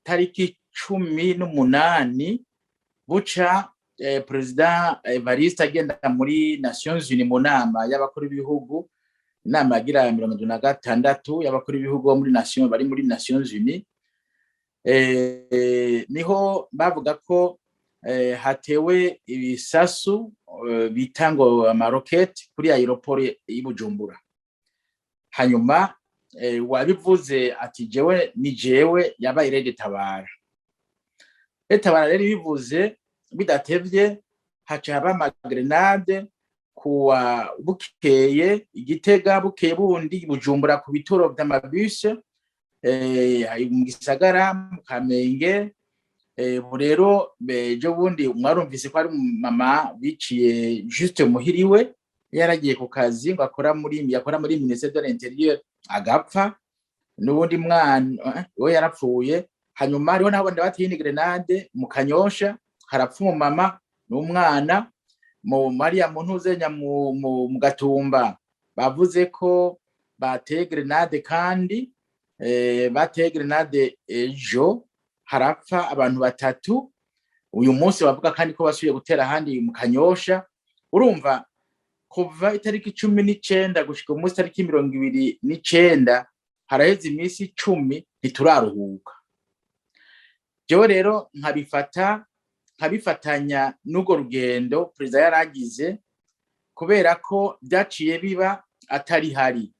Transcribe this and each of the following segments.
tariki 18 buca Perezida Evariste agenda muri Nations Unies mu nama y'abakuru b'ibihugu, inama yagira 76 y'abakuru b'ibihugu muri Nations bari muri Nations Unies. Niho bavuga ko hatewe ibisasu bitango amaroketi kuri aeroport y'Ibujumbura. Hanyuma wabivuze ati jewe yabaye Rede Tabara. Rede Tabara rero bivuze bidatevye haca haba amagrenade kuwa bukeye Igitega, bukeye bundi Bujumbura ku bituro vy'amabuse mu gisagara mu Kamenge. Rero bejo bundi mwarumvise ko ari mama biciye juste muhiriwe yaragiye ku kazi ngo yakora muri Ministère de l'Intérieur agapfa, n'ubundi mwana we yarapfuye. Hanyuma hariho n'abandi bateye grenade mu Kanyosha harapfa umumama n'umwana. Mu Maria Muntuzenya mu Gatumba bavuze ko bateye grenade, kandi bateye grenade ejo harapfa abantu 3. Uyu munsi bavuga kandi ko basubiye gutera handi mu Kanyosha. Urumva kuva itariki 19 gushika umunsi tariki 29 haraheze imisi 10 ntituraruhuka. Jewe rero nkabifatanya n'ugo rugendo Perezida yaragize, kubera ko byaciye biba atari hari.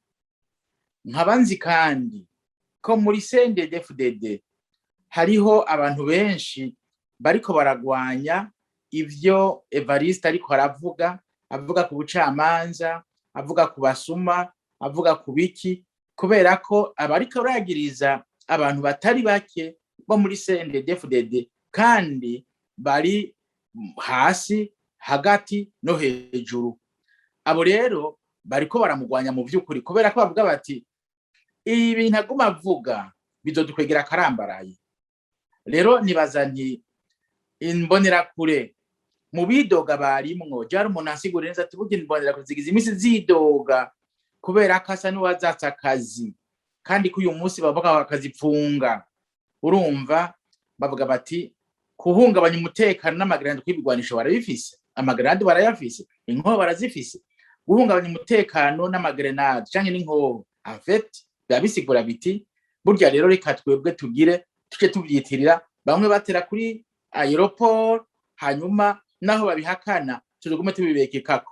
Nkabanzi kandi ko muri CNDD-FDD hariho abantu benshi bariko baragwanya ivyo Evariste ariko aravuga, avuga ku bucamanza, avuga ku basuma, avuga ku biki, kubera ko abariko baragiriza abantu batari bake bo muri CNDD-FDD kandi bari hasi hagati no hejuru. Abo rero bariko baramugwanya mu vy'ukuri, kubera ko bavuga bati ibi ntaguma avuga bizodukwegera karambaraye. Rero nibaza nti imbonera kure mu bidoga barimwo jari umuntu asigura neza ati burya imbonera kuzigiza imisi zidoga kubera ko asa n'uwazatsa akazi, kandi ko uyu munsi bavuga bakazipfunga. Urumva bavuga bati kuhungabanya umutekano n'amagrenade kwibigwanisho barabifise, amagrenade barayafise, inkoho barazifise. Guhungabanya umutekano n'amagrenade canke n'inkoho en fait babisigura biti burya rero reka twebwe tugire tuce tuvyitirira bamwe batera kuri aeroport, hanyuma naho babihakana tuzogume tubibekekako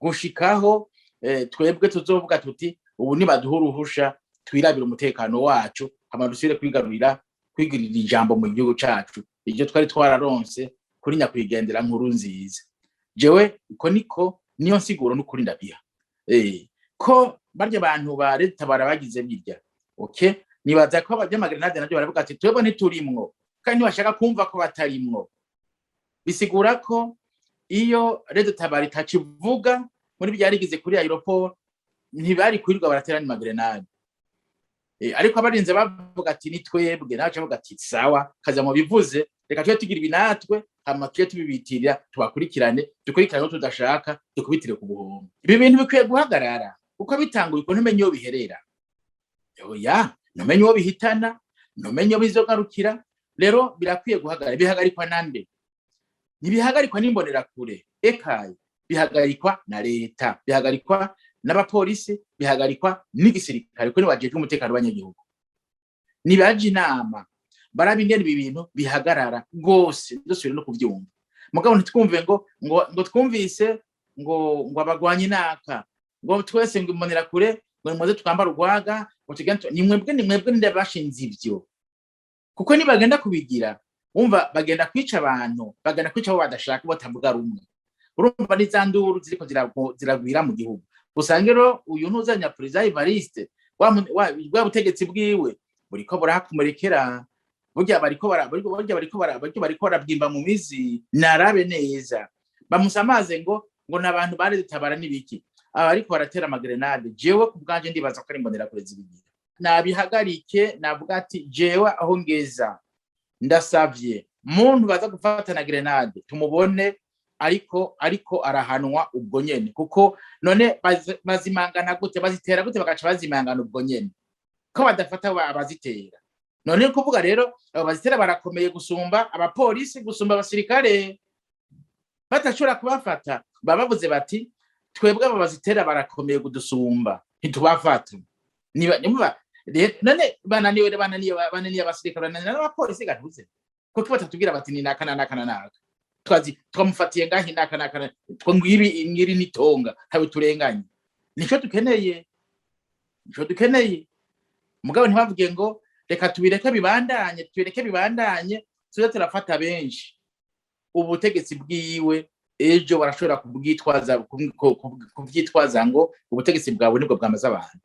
gushikaho twebwe tuzovuga tuti ubu nibaduha uruhusha twirabira umutekano wacu, hama dusubire kwigirira ijambo mu gihugu cacu iryo twari twararonse kuri nyakwigendera nkuru nziza. Jewe uko niko niyo nsiguro n'ukuri ndabiha ko barya abantu ba Rede Tabara bagize birya. Okay, nibaza ko abavyamagrenade navyo baravuga ati twebwe ntiturimwo, kandi bashaka kumva ko batarimwo. Bisigura ko iyo Rede Tabara itakivuga muri byarigize kuri aeroport ntibari kwirirwa baraterana amagrenade. Ariko abarinze bavuga ati ni twebwe, naco bavuga ati sawa kaza mu bivuze, reka twe tugira ibinatwe hama twe tubibitirira tubakurikirane dukurikirane tudashaka dukubitire ku buhombo. Ibi bintu bikwiye guhagarara uko bitanguye uko ntumenye iyo biherera. Oya, ntumenye iyo bihitana, ntumenye iyo bizogarukira. Rero birakwiye guhagarara. Bihagarikwa nande? Nibihagarikwa n'imbonera kure ekaye, bihagarikwa na leta, bihagarikwa n'abapolisi, bihagarikwa n'igisirikare ko niwajejwe umutekano w'abanyagihugu. Nibaje inama barabingena ibi bintu bihagarara gose dusubire no kuvyumva. Mugabo ntitwumve ngo twumvise ngo abagwanye naka ngo twese ngo imbonera kure ngo muze twambara urwaga ngo tugende ni mwebwe ndabashinze ivyo, kuko nibagenda kubigira umva bagenda kwica abantu, bagenda kwica abo badashaka batavuga rumwe. Urumva n'izanduru ziriko ziragwira mu gihugu. Usange rero uyu ntuzanya Perezida Evariste wa butegetsi bwiwe buriko burahakumerekera, burya bariko barabwimba mu mizi. Narabe neza bamusamaze ngo nabantu Rede Tabara nibiki abariko baratera amagrenade. Jewe kubwanje ndibaza ko ari imbonera kure zibigira. Nabihagarike, navuga ati jewe aho ngeza ndasavye muntu baza gufatana grenade tumubone ariko arahanwa ubwo nyene, kuko none bazimangana gute, bazitera gute bagaca bazimangana ubwo nyene ko badafata abazitera. none kuvuga rero abo bazitera barakomeye gusumba abapolisi gusumba abasirikare batashobora kubafata babavuze bati twebwe abo bazitera barakomeye kudusumba ntitubafata none bananiye abasirikare bananiye n'abapolisi gatuze kuko batatubwira bati ni naka twazi twamufatiye ngahi naka two ngiri nitonga tabe turenganye nico dukeneye mugabo ntibavuge ngo reka tubireke bibandanye tuze turafata benshi ubutegetsi bwiwe ejo barashobora kubyitwaza ngo ubutegetsi bwawe nibwo bwamaze abantu